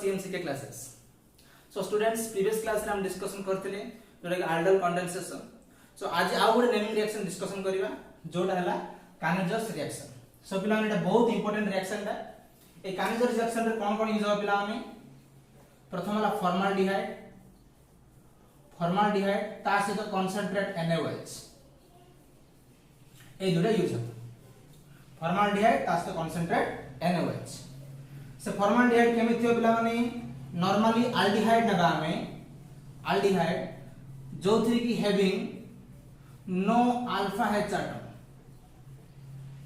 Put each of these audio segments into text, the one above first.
CMCK classes. So students previous class रे हम discussion करथिले जोटा कि aldol condensation. So आज आउ गोटे नेमिंग रिएक्शन डिस्कशन करिवा जोटा हला Cannizzar's reaction. So पिला एटा बहुत इंपोर्टेंट रिएक्शन ता ए Cannizzar's reaction रे कोन कोन यूज हो पिला माने प्रथम हला फॉर्माल्डिहाइड ता सहित कंसंट्रेट NaOH ए दुटा यूज हो फॉर्माल्डिहाइड ता सहित कंसंट्रेट NaOH से फॉर्माल्डिहाइड केमि थियो पिला माने नॉर्मली एल्डिहाइड नबा में एल्डिहाइड जो थी की having no alpha H atom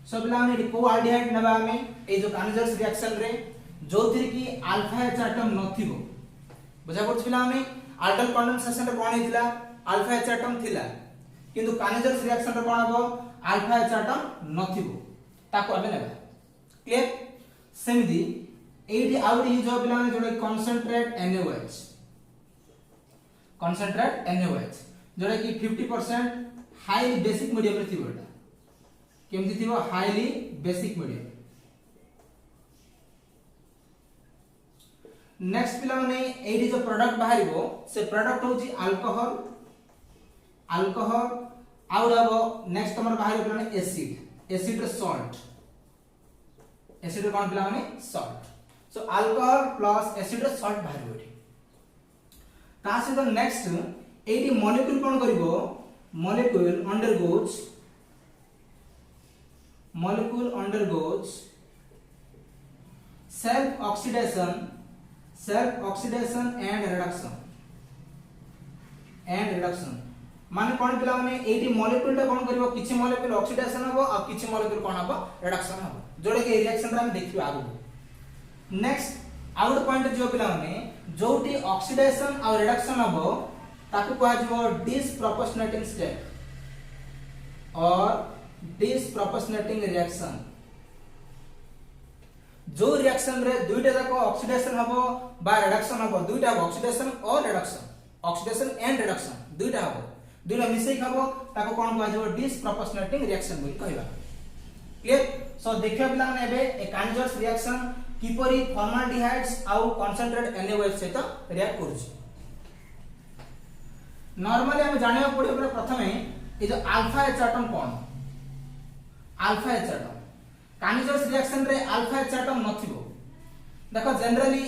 so पिला माने को एल्डिहाइड नबा में ए जो Cannizzar's रिएक्शन रे जो थी की अल्फा H एटम नथिबो बुझा पड़छ पिला माने aldol कंडेंसेशन रे कोन हेतिला अल्फा H एटम थिला किंतु Cannizzar's रिएक्शन रे कोन हबो अल्फा H एटम नथिबो ताको आबे नेबा क्लियर सेमिदी एडी आउट यूज हो पिला माने जोडे कंसंट्रेट NaOH जोडे की 50% हाईली बेसिक मीडियम रे थिबो एटा केमति थिबो हाईली बेसिक मीडियम नेक्स्ट पिला माने एडी जो प्रोडक्ट बाहरिबो से प्रोडक्ट होची अल्कोहल आउट हबो नेक्स्ट हमर बाहरिबो पिला माने एसिड रे सॉल्ट एसिड कोन पिला माने salt so alcohol plus acid रे सॉल्ट बाहरिबो एठी ता से द नेक्स्ट एडी मॉलिक्यूल कोन करिवो molecule undergoes self oxidation and reduction माने कोन पिला माने एडी मॉलिक्यूल ता कोन करिवो किछि मॉलिक्यूल ऑक्सीडेशन हबो आ किछि मॉलिक्यूल कोन हबो रिडक्शन हबो जोडे के रिएक्शन रे हम देखियो आगु नेक्स्ट आउट पॉइंट जो पिला माने जोटी ऑक्सीडेशन और रिडक्शन हबो ताकू कहै जबो डिसप्रोपोर्शनेटिंग स्टेट और डिसप्रोपोर्शनेटिंग रिएक्शन जो रिएक्शन रे दुईटा जाको ऑक्सीडेशन हबो बा रिडक्शन हबो दुईटा ऑक्सीडेशन और रिडक्शन ऑक्सीडेशन एंड रिडक्शन दुईटा हबो दुईटा मिसई हबो ताको कोन कहै जबो डिसप्रोपोर्शनेटिंग रिएक्शन बोली कहबा क्लियर सो देखियो पिला माने एबे ए Cannizzar's रिएक्शन किपरि फॉर्माल्डिहाइड्स आउ कंसंट्रेट NaOH सहित रिएक्ट करूछ नॉर्मली हम जानिया पड़े प्रथमे ए जो अल्फा H एटम कोन alpha H atom Cannizzar's reaction रे अल्फा H एटम नथिबो देखो जनरली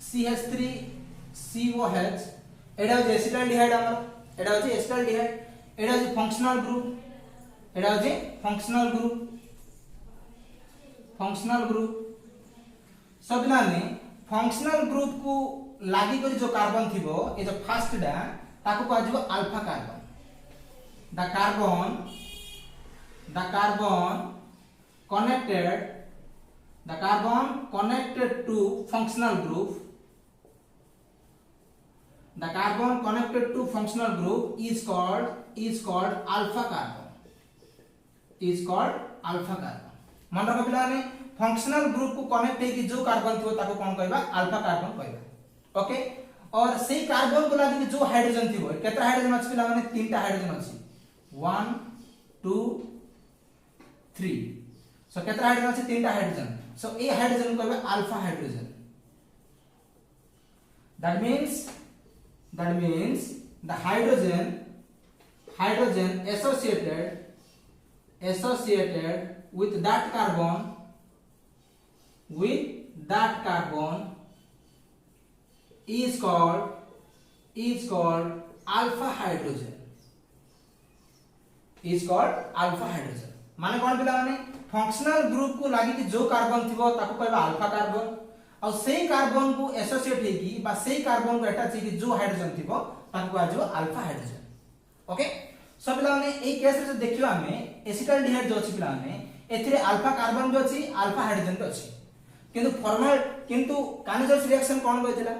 CH3 COH एडा जे एसिटाल्डिहाइड हमर एडा जे एसिटाल्डिहाइड एडा जे फंक्शनल ग्रुप सबला ने फंक्शनल ग्रुप को लागि करी जो कार्बन थिबो ए जो फर्स्ट डा ताको कहै जबो alpha carbon the carbon connected to functional group is called alpha carbon मन रख पिला ने फंक्शनल ग्रुप को कनेक्ट है कि जो कार्बन थियो ताको कोन कहबा अल्फा कार्बन कहबा ओके और सेही कार्बन को लागि जो हाइड्रोजन थियो केतना हाइड्रोजन अछि पिला माने तीनटा हाइड्रोजन अछि 1 2 3 सो केतना हाइड्रोजन अछि तीनटा हाइड्रोजन सो ए हाइड्रोजन को कहबा alpha hydrogen that means the hydrogen associated with that carbon is called alpha hydrogen माने कोन पिला माने फंक्शनल ग्रुप को लागि कि जो कार्बन थिबो ताको कहबा अल्फा कार्बन और सेही कार्बन को एसोसिएट है कि बा सेही कार्बन को अटैच है कि जो हाइड्रोजन थिबो ताको आजो अल्फा हाइड्रोजन ओके सो पिला माने ए केस रे देखियो हमें एसिटाल्डिहाइड जो अछि पिला माने एथिरे अल्फा कार्बन जो अछि अल्फा हाइड्रोजन तो अछि किंतु Cannizzar's रिएक्शन कोन होइतिला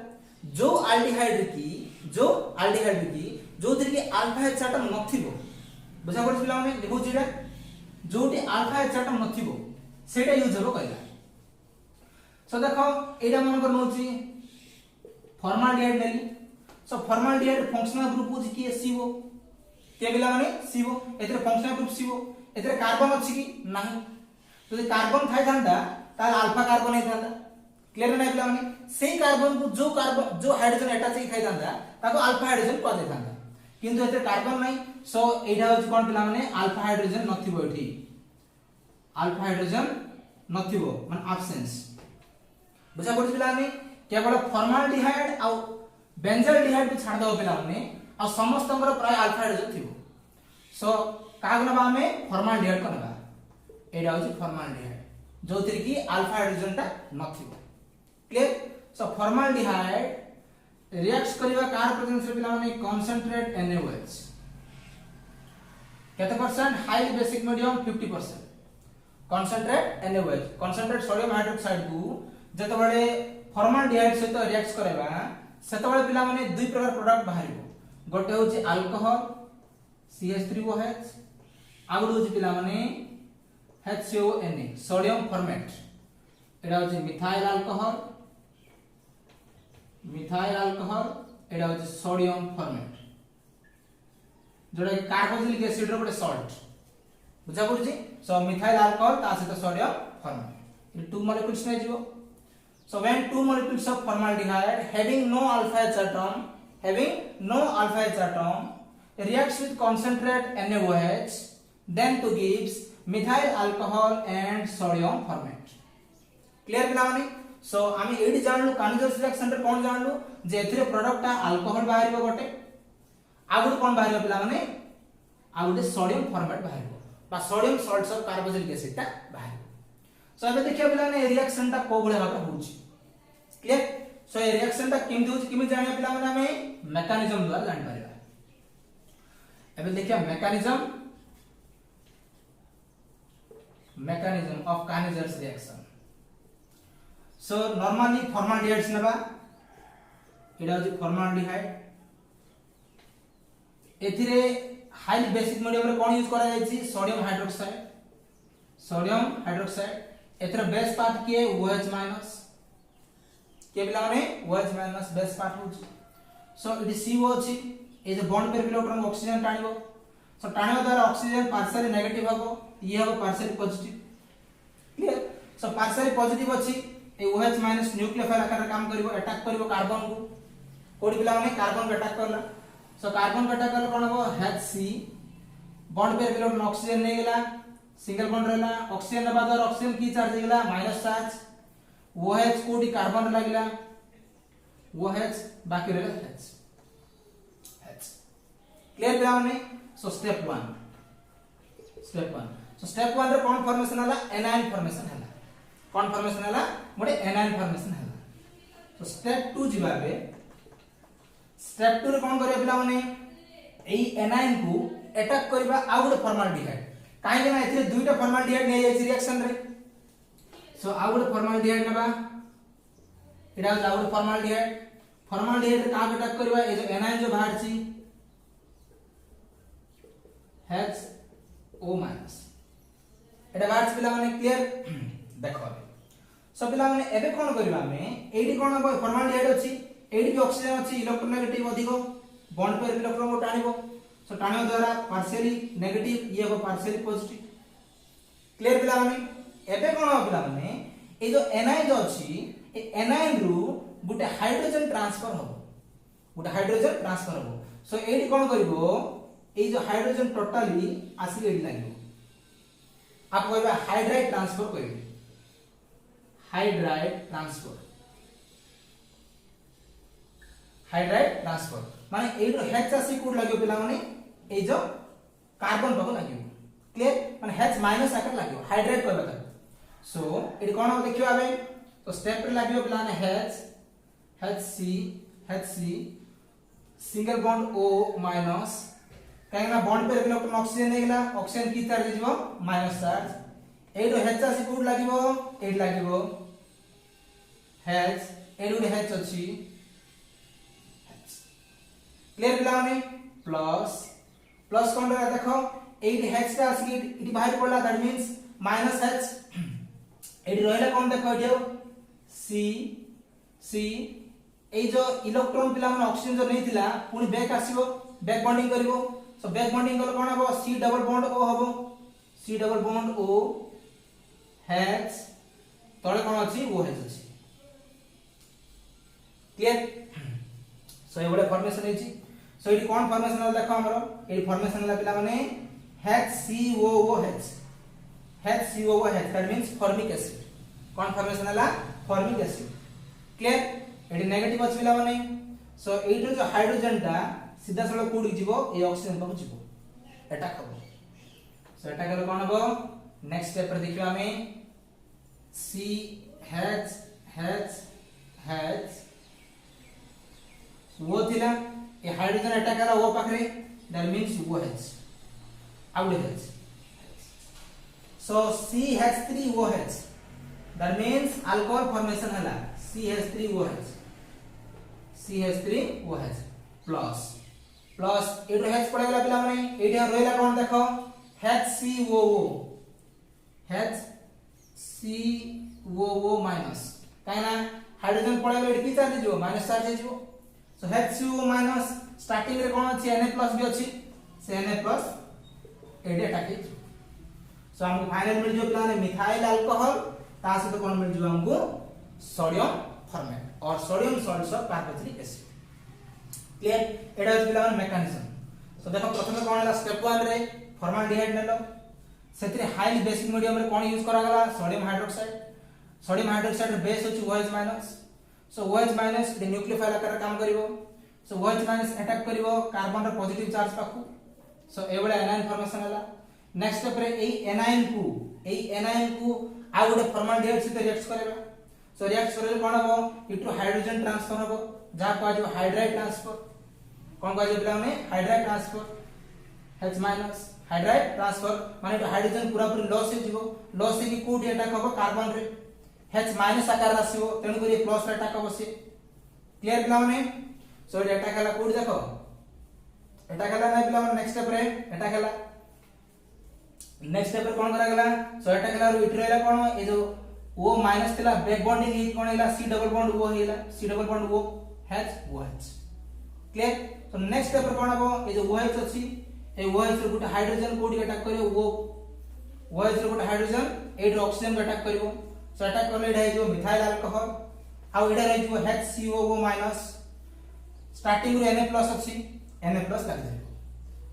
जो एल्डिहाइड की जो थी कि अल्फा H एटम नथिबो बुझा पड़छ पिला माने देखौ जिरा जोटी अल्फा H एटम नथिबो सेटा यूज हबो कहला सो देखो एटा मन कर नोची फॉर्माल्डिहाइड नेली सो फॉर्माल्डिहाइड फंक्शनल ग्रुप होची कि CO के पिला माने CO एतरे फंक्शनल ग्रुप CO एतरे कार्बन अछि कि नाही तो कार्बन थाई थांदा तार अल्फा कार्बन हे थांदा क्लियर ना पिला माने सेही कार्बन को जो हाइड्रोजन अटैच होई थाई दांदा ताको अल्फा हाइड्रोजन को दे दांदा किंतु एते कार्बन नाही सो एटा होच कोन पिला माने अल्फा हाइड्रोजन नथिबो एठी अल्फा हाइड्रोजन नथिबो माने एब्सेंस बुझा पड़ पिला माने केवल फॉर्माल्डिहाइड आ बेंजल्डिहाइड को छाड़ दो पिला माने आ समस्त प्राय अल्फा हाइड्रोजन थिबो सो काग नबा हमें फॉर्माल्डिहाइड को नबा एटा होची फॉर्माल्डिहाइड जोतिर की अल्फा हाइड्रोजन ता नथिबो क्लियर सो फॉर्माल्डिहाइड रिएक्ट्स करिवा कार प्रेजेंस रे पिला माने कंसंट्रेट NaOH केते percent highly basic medium 50% concentrate NaOH concentrate sodium hydroxide को जते बळे फॉर्माल्डिहाइड सहित रिएक्ट्स करबा सेते बळे पिला माने दुई प्रकार प्रोडक्ट बाहरिबो गोटे होची अल्कोहल CH3OH आ गोटे होची पिला माने HCONA सोडियम फॉर्मेट एडा होची मिथाइल अल्कोहल एडा होची सोडियम फॉर्मेट जोडा कार्बोक्सिलिक एसिड रो गोटे सॉल्ट बुझा पड़ुची सो मिथाइल अल्कोहल ता सहित सोडियम फॉर्मेट इ टू मॉलिक्यूल्स नै जिवो so when two molecules of formaldehyde having no alpha H atom reacts with concentrate NaOH then to gives methyl alcohol and sodium formate clear पिला माने सो आमी AD जानलु कानिजर्स reaction रे कोन जानलु जे एथिरे प्रोडक्ट अल्कोहल बाहरिबो गोटे आगुड कोन बाहरिबो पिला माने आगुड सोडियम फॉर्मेट बाहरिबो बा sodium salts of carboxylic acid ता बाहरिबो सो एबे देखियो पिला माने रिएक्शन ता को भले भाबे होउची क्लियर सो ए रिएक्शन ता केमि होउची केमि जानिया पिला माने हमें मेकानिज्म द्वारा जान पारिबा एबे देखियो mechanism of Kaniger's reaction so normally formaldehyde नेबा एडा होची formaldehyde एथिरे हाईली बेसिक मीडियम रे कोन यूज करा जायछि सोडियम हाइड्रोक्साइड एथिरे बेस पार्ट के OH माइनस के बिला माने OH माइनस बेस पार्ट होची सो इट CO अछि ए जे बॉन्ड पेयर इलेक्ट्रॉन ऑक्सीजन टाणिबो सो टाणिबा द्वारा ऑक्सीजन पार्शियली नेगेटिव हबो ये हबो partially positive clear so partially positive अछि ए OH माइनस न्यूक्लियोफाइल आकार काम करिवो अटैक करिवो कार्बन को कोडी पिला माने कार्बन को अटैक करला सो कार्बन को अटैक करला कोन हबो HC bond pair electron oxygen नै गेला सिंगल बॉन्ड रहला ऑक्सीजन नबा द्वारा ऑक्सीजन की चार्ज गेला माइनस चार्ज OH कोडी कार्बन लागिला OH बाकी रहला H क्लियर पिला माने सो स्टेप 1 सो स्टेप 1 रे कोन फॉर्मेशन हला एनाइन फॉर्मेशन हला कोन फॉर्मेशन हला मोडे एनाइन फॉर्मेशन हला सो स्टेप 2 जिबाबे स्टेप 2 रे कोन करिया पिला माने एई एनाइन को अटैक करबा आ गुड फॉर्माल्डिहाइड काहे कि ना एथिरे दुईटा फॉर्माल्डिहाइड नै जाय रिएक्शन रे सो आ गुड फॉर्माल्डिहाइड नबा एडा आ गुड फॉर्माल्डिहाइड रे का अटैक करबा ए जो एनाइन जो बाहर छी HO माइनस एटा बार्स पिला माने क्लियर देखो सो पिला माने एबे कोन करबा में एडी कोन फॉर्माल्डिहाइड अछि एडी के ऑक्सीजन अछि इलेक्ट्रोनेगेटिव अधिको बॉन्ड पेयर इलेक्ट्रॉन को टाणिबो सो टाणिबा द्वारा पार्शियली नेगेटिव ये हो पार्शियली पॉजिटिव क्लियर पिला माने एबे कोन हो पिला माने ए जो एनाइन जो अछि ए एनाइन रु गुटे हाइड्रोजन ट्रांसफर हो सो एडी कोन करबो ए जो हाइड्रोजन टोटली आसी एडी लागिबो आप कहबा हाइड्राइड ट्रांसफर करिवे हाइड्राइड ट्रांसफर माने ए जो H आसी कोड लागियो पिला माने ए जो कार्बन पाको लागियो क्लियर माने H माइनस आकर लागियो हाइड्राइड कहबा त सो एडी कोन हो देखियो आबे तो स्टेप रे लागियो पिला माने HC single bond O minus काहेना बॉन्ड पेयर इलेक्ट्रॉन ऑक्सीजन नै गेला ऑक्सीजन की चार्ज जिवो माइनस चार्ज एडो H आसी कोड लागिवो एड लागिवो H एडो H अछि क्लियर पिला माने प्लस कोन रे देखो 8 H ता आसी इटी बाहर पड़ला दैट मींस माइनस H एडी रहला कोन देखो एडियो C ए जो इलेक्ट्रॉन पिला माने ऑक्सीजन जो नै थिला पुनी बैक आसीबो बैक बॉन्डिंग करिवो सो बैक बॉन्डिंग कल कोन हबो C डबल बॉन्ड O हबो C double bond O H तळे कोन अछि OH अछि क्लियर सो ये बड़े फॉर्मेशन हेची सो ये कोन फॉर्मेशन है देखो हमरो ये फॉर्मेशन है पिला माने HCOOH HCOOH that means formic acid कोन फॉर्मेशन है फॉर्मिक एसिड क्लियर एडी नेगेटिव अछि पिला माने सो एइटो जो हाइड्रोजन टा सीधा सळ कोड जीवो ए ऑक्सीजन पाखु जीवो एटा खबो सो एटा गेलो कोन हबो नेक्स्ट स्टेप पर देखियो हमें CH वो थिला ए हाइड्रोजन एटा करा वो पाखरे that means OH out H so CH3OH that means alcohol formation हला CH3OH प्लस एटो H पड़े गला पिला माने एटा रोइला कोन देखो HCOO माइनस काइना हाइड्रोजन पड़े गला एटी चार्ज जो माइनस चार्ज जो सो HCO माइनस स्टार्टिंग रे कोन अछि Na+ भी अछि से Na+ एडे टाके सो हमको फाइनल मिल जो प्लान मिथाइल अल्कोहल ता से तो कोन मिल जो हमको सोडियम फॉर्मेट और sodium salts of carboxylic acid clear एडा इज बिलावन मेकानिज्म सो देखो प्रथमे कोन हला स्टेप 1 रे फॉर्माल्डिहाइड नेलो सेतरे हाईली बेसिक मीडियम रे कोन यूज करा गला सोडियम हाइड्रोक्साइड रे बेस होची OH- so OH- the nucleophile आकार काम करिवो सो OH- अटैक करिवो कार्बन रे पॉजिटिव चार्ज पाखु सो एबळे एनायन फॉर्मेशन हला नेक्स्ट स्टेप रे एई एनायन को आ गुडे फॉर्माल्डिहाइड से रिएक्ट करेबा सो रिएक्ट करले कोन हबो इटू हाइड्रोजन ट्रांसफर हबो जा को आजो हाइड्राइड ट्रांसफर कोन को आजो बिला माने hydride transfer H- hydride transfer माने तो हाइड्रोजन पूरा पूरी लॉस हे जिवो लॉस हे की कोड अटैक हबो कार्बन रे H- आकार आसीबो तेनु करी प्लस रे अटैक हबो से क्लियर बिला माने सो ये अटैक हला कोड देखो अटैक हला नै बिला माने नेक्स्ट स्टेप रे अटैक हला नेक्स्ट स्टेप रे कोन करा गला सो अटैक हला रो इटरेला कोन ए जो O- थिला बैक बॉन्डिंग ही कोन हैला C डबल बॉन्ड O हैला C double bond O OH clear तो नेक्स्ट स्टेप पर कोन हबो ए जो OH अछि ए OH रे गुटे हाइड्रोजन कोडी अटैक करियो OH रे गुटे हाइड्रोजन एड ऑक्सीजन को अटैक करियो सो अटैक करले एडा जो मिथाइल अल्कोहल आ एडा रहि जो HCOO- स्टार्टिंग रे Na+ अछि Na+ लाग जाय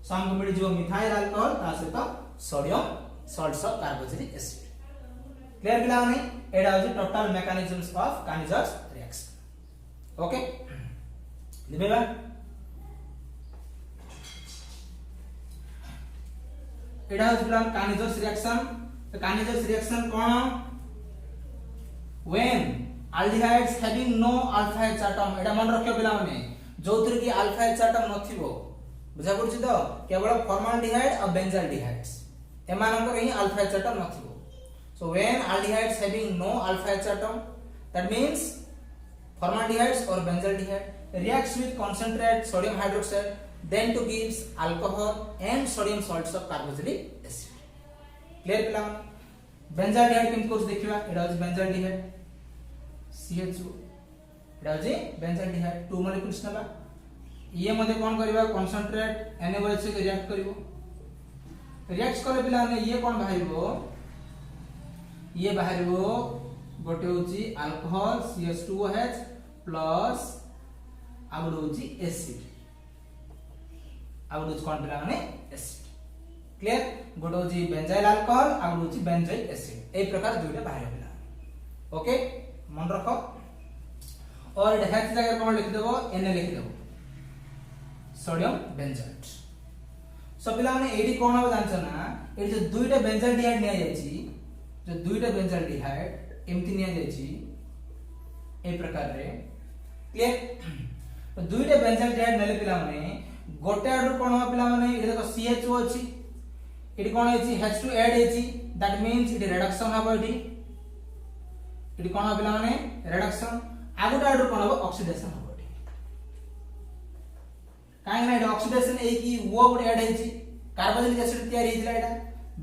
सो हमको मिल जो मिथाइल अल्कोहल ता से तो sodium salts of carboxylic acid clear बिला माने एडा हो total mechanisms of Cannizzaro's reaction okay लिबेला एडा हो बिला काइनेजर्स रिएक्शन तो काइनेजर्स रिएक्शन कोन when aldehydes having no alpha H atom एडा मन रखियो बिला माने जोतिर की alpha H atom नथिबो बुझा पड़छि तो केवल फॉर्माल्डिहाइड और बेंजाल्डिहाइड्स एमानकर ही alpha H atom नथिबो so when aldehydes having no alpha H atom that means formaldehydes or benzaldehyde reacts with concentrated sodium hydroxide then to gives alcohol and sodium salts of carboxylic acid clear पिला benzaldehyde केम course देखिबा एडा अछि benzaldehyde CHO एडा अछि benzaldehyde 2 molecules नबा ये मध्ये कोन करबा कंसंट्रेट NaOH से रिएक्ट करिवो रिएक्ट करे पिला ने ये कोन बाहिरबो ये बाहरबो गोटे होची अल्कोहल CH2OH प्लस आगुड होची एसिड आगुड होची कोन पिला माने एसिड क्लियर गोटे होची बेंजाइल अल्कोहल आगुड होची बेंजाइल एसिड ए प्रकार दुइटा बाहर पिला ओके मन रखो और एटा हेच जगह कोन लिख देबो Na लिख देबो सोडियम बेंजाइट सो पिला माने एडी कोन हो जानछ ना एडी जो दुइटा बेंजाल्डिहाइड निया जायछि जो दुइटा बेंजाल्डिहाइड एमति निया जायछि ए प्रकार रे क्लियर तो दुइटा बेंजाल्डिहाइड नेले पिला माने गोटे आडू कोन हो पिला माने एडी देखो CHO अछि एडी कोन हेछि H2 ऐड हेछि दैट मींस एडी रिडक्शन हबो एडी कोन हो पिला माने रिडक्शन आगुटा आडू कोन हबो ऑक्सीडेशन हबो एडी काहे ना एडी ऑक्सीडेशन ए की वो गुड ऐड हेछि कार्बोक्सिलिक एसिड तयार हेतिला एटा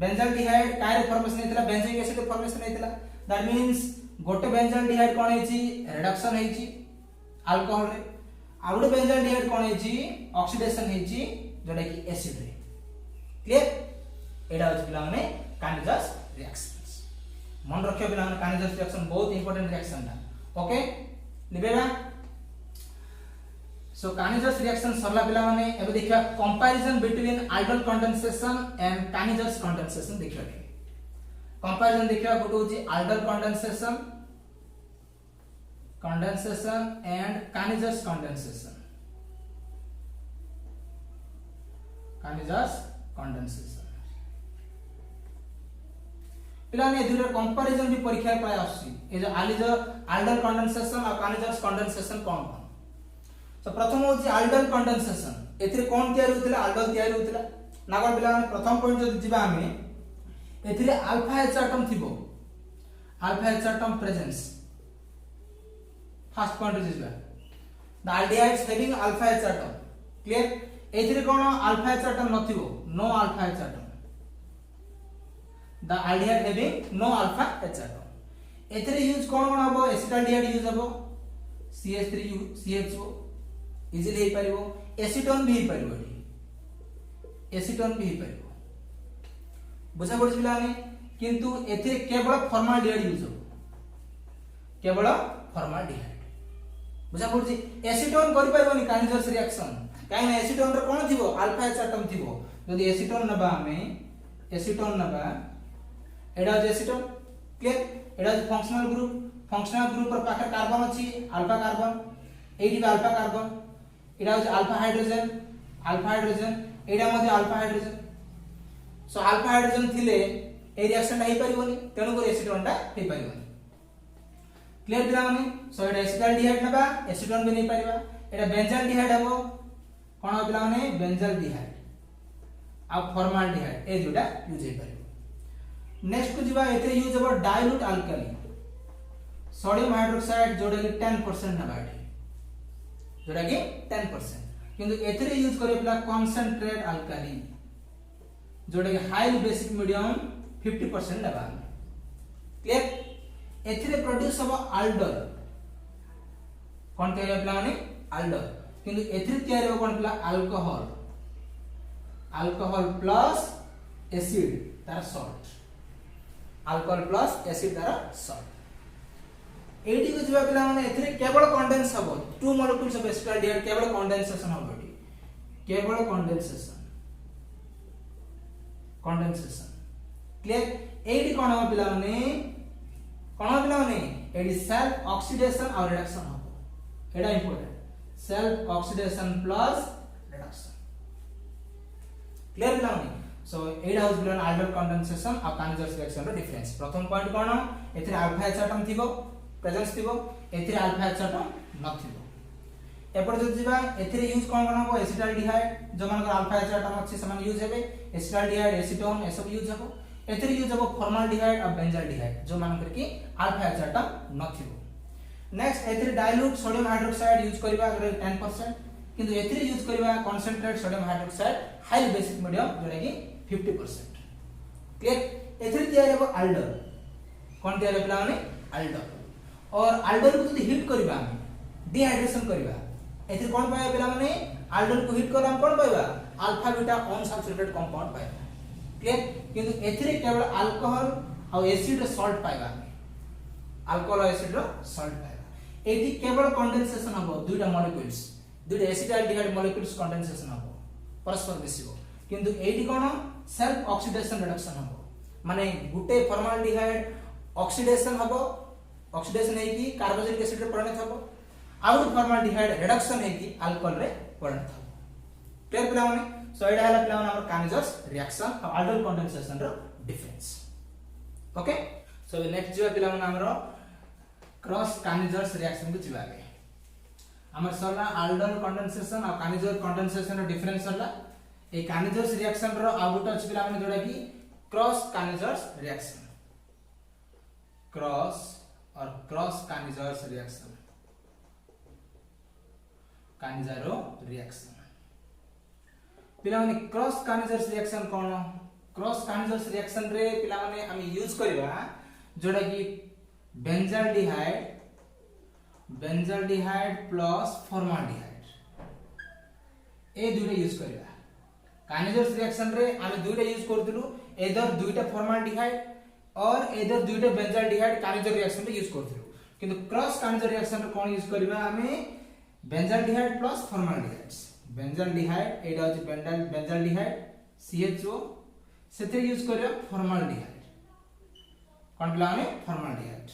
बेंजाल्डिहाइड कायर फॉर्मेशन हेतिला बेंजोइक एसिड फॉर्मेशन हेतिला दैट मींस गोटे बेंजाल्डिहाइड कोन हेछि रिडक्शन हेछि अल्कोहल रे आउड बेंजाल्डिहाइड कोन हेछि ऑक्सीडेशन हेछि जोडा कि एसिड रे क्लियर एडा होछि पिला माने काइनेजर्स रिएक्शंस मन रखियो पिला माने काइनेजर्स रिएक्शन बहुत इंपोर्टेंट रिएक्शन ता ओके लिबेबा सो कानिजर्स रिएक्शन सरला पिला माने एबे देखिया comparison between aldol condensation and Cannizzaro's condensation देखिया कंपैरिजन देखिया गोटे होची aldol condensation and Cannizzaro's condensation पिला ने दुरे कंपैरिजन भी परीक्षा प्राय आसी ए जो आइडल कंडेंसेशन और कानिजर्स कंडेंसेशन कोन सो प्रथम होची आइडल कंडेंसेशन एथिरे कोन तयारी होतिला आइडल तयारी होतिला नागर पिला ने प्रथम पॉइंट जदि जिबा हमें एथिरे अल्फा एच एटम थिबो alpha H atom presence first point जिबा the aldehydes having alpha H atom clear एथिरे कोन अल्फा एच एटम नथिबो no alpha H atom the aldehyde having no alpha H atom एथिरे यूज कोन हबो acetaldehyde use हबो CH3 CHO easily हे परिबो एसीटोन भी हे परिबो बुझा पड़छ बिलाने किंतु एथिरे केवल फॉर्माल्डिहाइड यूज हो केवल फॉर्माल्डिहाइड बुझा पड़छ एसीटोन करि परिबोनी काइनेजर्स रिएक्शन काई ना एसीटोन रे कोन थिबो अल्फा एच एटम थिबो यदि एसीटोन नबा हमें एसीटोन नबा एडा एसीटोन क्लियर एडा फंक्शनल ग्रुप पर पाखे कार्बन अछि अल्फा कार्बन एडी अल्फा कार्बन एडा अल्फा हाइड्रोजन एडा मध्ये alpha hydrogen so alpha hydrogen थिले ए रिएक्शन ता हे परिबोनी तेनु को एसीटोन ता हे परिबोनी क्लियर पिला माने सो एडा एसिटाल्डिहाइड नबा एसीटोन भी नै परिबा एडा बेंजाल्डिहाइड हबो कोन पिला माने बेंजाल्डिहाइड आ फॉर्माल्डिहाइड ए जोटा यूज हे परिबो नेक्स्ट को जिबा एते यूज हबो डाइल्यूट अल्कली सोडियम हाइड्रोक्साइड जोटा कि 10% नबा जोटा कि 10% किंतु एथरे यूज करे पिला कंसंट्रेट अल्कली जोटा कि हाई बेसिक मीडियम 50% नबा क्लियर एथरे प्रोड्यूस हबो aldol कोन तयार पिला माने aldol किंतु एथरे तयार हबो कोन पिला अल्कोहल प्लस एसिड तार सॉल्ट अल्कोहल प्लस एसिड तार सॉल्ट एडी को जिबा पिला माने एथरे केवल कंडेंस हबो टू मॉलिक्यूल्स ऑफ एसिटाल्डिहाइड केवल कंडेंसेशन हबो केवल कंडेंसेशन क्लियर एडी कोन हबो पिला माने एडी सेल्फ ऑक्सीडेशन और रिडक्शन हबो एडा important self oxidation plus reduction clear पिला माने सो एडा हाउस बिलोन आइडल कंडेंसेशन और काइनेजर्स रिएक्शन रो डिफरेंस प्रथम पॉइंट कोन एथरे अल्फा एच एटम थिबो प्रेजेंस थिबो एथरे अल्फा एच एटम नथिबो एपर जो जिबा एथरे यूज कोन हबो एसिटाल्डिहाइड जो मानकर अल्फा एच एटम अछि समान यूज हेबे एसिटाल्डिहाइड एसीटोन ए सब यूज हबो एथरे यूज हबो फॉर्माल्डिहाइड और बेंजाल्डिहाइड जो मानकर की अल्फा एच एटम नथिबो नेक्स्ट एथरे डाइल्यूट सोडियम हाइड्रोक्साइड यूज करबा 10% किंतु एथरे यूज करबा concentrate sodium hydroxide high basic medium जोटा कि 50% क्लियर एथरे तयार हबो aldol कोन तयार पिला माने aldol और aldol को जदी हीट करबा हम डिहाइड्रेशन करबा एथरे कोन पाए पिला माने aldol को हीट करला हम कोन पाएबा अल्फा बीटा अनसैचुरेटेड कंपाउंड पाएबा क्लियर किंतु एथरे केवल अल्कोहल और एसिड रो सॉल्ट पाएबा अल्कोहल और एसिड रो सॉल्ट पाएबा एथि केवल कंडेंसेशन हबो दुईटा मॉलिक्यूल्स दुईटा एसिटाल्डिहाइड मॉलिक्यूल्स कंडेंसेशन हबो परस्पर मिसिबो किंतु एडी कोन सेल्फ ऑक्सीडेशन रिडक्शन हबो माने गुटे फॉर्माल्डिहाइड ऑक्सीडेशन हबो ऑक्सीडेशन है कि कार्बोक्सिलिक एसिड रे परिणत हबो आउट फॉर्माल्डिहाइड रिडक्शन है कि अल्कोहल रे परिणत हबो क्लियर पिला माने सो एडा हला पिला माने हमर काइनेजर्स रिएक्शन और आइडल कंडेंसेशन रो डिफरेंस ओके सो नेक्स्ट जो पिला माने हमर क्रॉस काइनेजर्स रिएक्शन को जिबा के हमर सरला आइडल कंडेंसेशन और काइनेजर कंडेंसेशन रो डिफरेंस सरला ए काइनेजर्स रिएक्शन रो आउट अछि पिला माने जोडा कि cross Cannizzaro's reaction cross Cannizzaro's reaction Cannizzaro reaction पिला माने क्रॉस काइनेजर्स रिएक्शन कोन क्रॉस काइनेजर्स रिएक्शन रे पिला माने हम यूज करबा जोडा कि बेंजाल्डिहाइड प्लस फॉर्माल्डिहाइड ए दुइटा यूज करबा काइनेजर्स रिएक्शन रे हम दुइटा यूज करथलु एदर दुइटा फॉर्माल्डिहाइड और एदर दुइटा बेंजाल्डिहाइड काइनेजर रिएक्शन रे यूज करथलु किंतु क्रॉस काइनेजर रिएक्शन रे कोन यूज करबा हमें बेंजाल्डिहाइड प्लस फॉर्माल्डिहाइड्स बेंजाल्डिहाइड एटा होची बेंजाल्डिहाइड CHO सेथे यूज करियो फॉर्माल्डिहाइड कोन पिलाने फॉर्माल्डिहाइड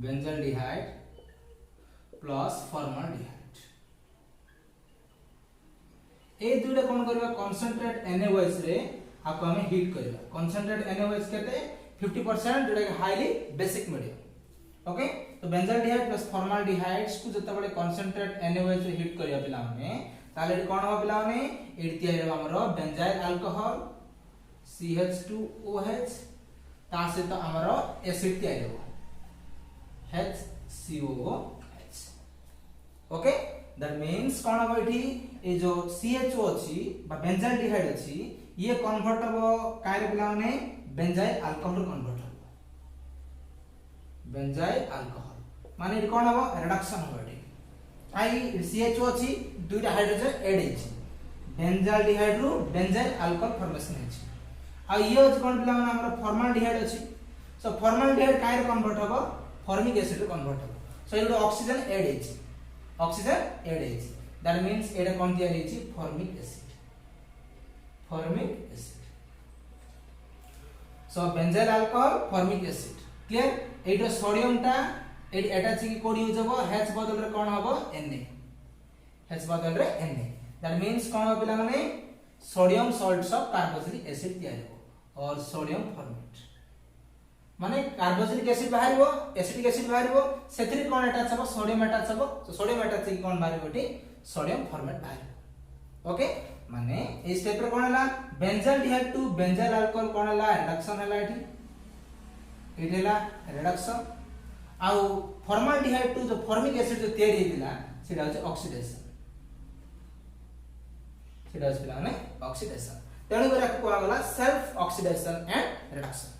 बेंजाल्डिहाइड प्लस फॉर्माल्डिहाइड ए दुटा कोन करबा कंसंट्रेट NaOH रे आपको हमें हीट करबा कंसंट्रेट NaOH केते 50% जोटा कि हाईली बेसिक मीडियम ओके तो बेंजाल्डिहाइड प्लस फॉर्माल्डिहाइड्स को जत्ता बळे कंसंट्रेट NaOH रे हीट करिया पिला माने ताले कोन हो पिला माने एडी तयार हो हमरो बेंजाइल अल्कोहल CH2OH ता से तो हमरो एसिड तयार हो HCOOH ओके दैट मींस कोन हो एठी ए जो CHO अछि बा बेंजाल्डिहाइड अछि ये कन्वर्ट हो कायर पिला माने बेंजाइल अल्कोहल कन्वर्ट हो बेंजाइल अल्कोहल माने एठी कोन हो रिडक्शन हो एठी आई CHO अछि दुईटा हाइड्रोजन ऐड अछि बेंजाल्डिहाइड रु बेंजाइल अल्कोहल फॉर्मेशन अछि आ ये अछि कोन पिला माने हमर फॉर्माल्डिहाइड अछि सो फॉर्माल्डिहाइड कायर कन्वर्ट हो फॉर्मिक एसिड रे कन्वर्ट हो सो एडो ऑक्सीजन ऐड अछि ऑक्सीजन ऐड अछि दैट मींस एडा कोन तयार अछि formic acid so benzyl alcohol formic acid clear एडो सोडियम ता एडी एटा छी कोड यूज हो H बदल रे कोन हो Na H बदल रे Na दैट मींस कोन हो पिला माने sodium salts of carboxylic acid तयार हो और सोडियम फॉर्मेट माने कार्बोक्सिलिक एसिड बाहरिबो एसिटिक एसिड बाहरिबो सेथि कोन अटैच हो सोडियम अटैच हो तो सोडियम अटैच की कोन बाहरिबो टी सोडियम फॉर्मेट बाहरिबो ओके माने ए स्टेप रे कोन हला बेंजाल्डिहाइड टू बेंजाइल अल्कोहल कोन हला रिडक्शन हला एठी एठेला रिडक्शन आउ फॉर्माल्डिहाइड टू जो फॉर्मिक एसिड जो तयार हेतिला सेटा होचे ऑक्सीडेशन सेटा होचे पिला माने ऑक्सीडेशन तेणु करे को आगला self oxidation and reduction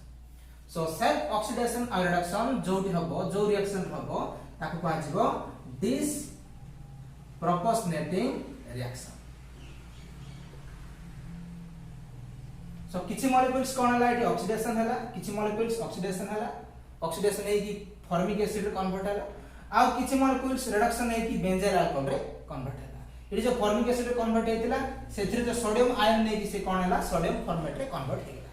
so self oxidation और रिडक्शन जोटी हबो जो रिएक्शन हबो ताको को आजिबो डिस प्रोपोर्शनेटिंग रिएक्शन सो किछि मॉलिक्यूल्स कोन हला एटी ऑक्सीडेशन हला किछि मॉलिक्यूल्स ऑक्सीडेशन है कि फॉर्मिक एसिड रे कन्वर्ट हला आ किछि मॉलिक्यूल्स रिडक्शन है कि बेंजाइल अल्कोहल रे कन्वर्ट हला एटी जो फॉर्मिक एसिड रे कन्वर्ट हेतिला सेथिरे जो सोडियम आयन नै कि से कोन हला सोडियम फॉर्मेट रे कन्वर्ट हेला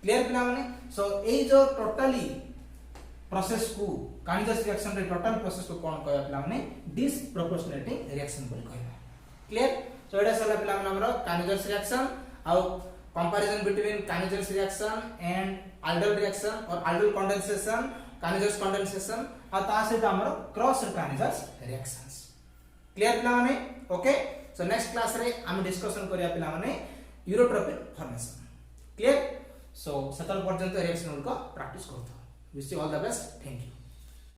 क्लियर पिला माने सो ए जो टोटली प्रोसेस को काइनेटिक रिएक्शन रे टोटल प्रोसेस को कोन कहया पिला माने डिसप्रोपोर्शनेटिंग रिएक्शन बोल कहया क्लियर सो एटा सला पिला माने हमरो kinetic reaction uh comparison between Cannizzar's reaction and aldol reaction or aldol condensation Cannizzar's condensation और ता से हमरो क्रॉस Cannizzar's reactions क्लियर पिला माने ओके सो नेक्स्ट क्लास रे हम डिस्कशन करिया पिला माने यूरोट्रोपिन फॉर्मेशन क्लियर सो सेतल पर्यंत रिएक्शन को प्रैक्टिस करथो wish you all the best thank you.